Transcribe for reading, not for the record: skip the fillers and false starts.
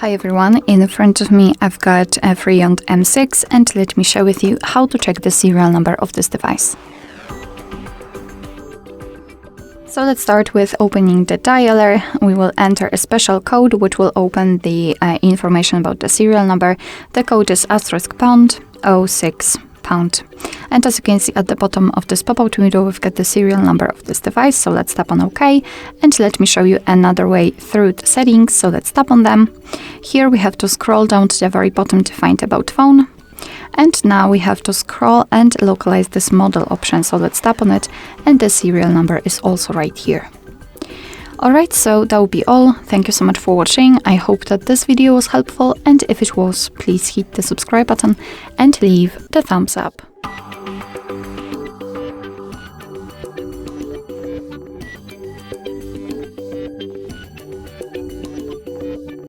Hi everyone, in front of me I've got a FREEYOND M6 and let me share with you how to check the serial number of this device. So let's start with opening the dialer. We will enter a special code which will open the information about the serial number. The code is *##06#. And as you can see at the bottom of this pop-out window, we've got the serial number of this device. So let's tap on OK. And let me show you another way through the settings. So let's tap on them. Here we have to scroll down to the very bottom to find About Phone. And now we have to scroll and localize this model option. So let's tap on it. And the serial number is also right here. Alright, so that will be all. Thank you so much for watching. I hope that this video was helpful, and if it was, please hit the subscribe button and leave the thumbs up.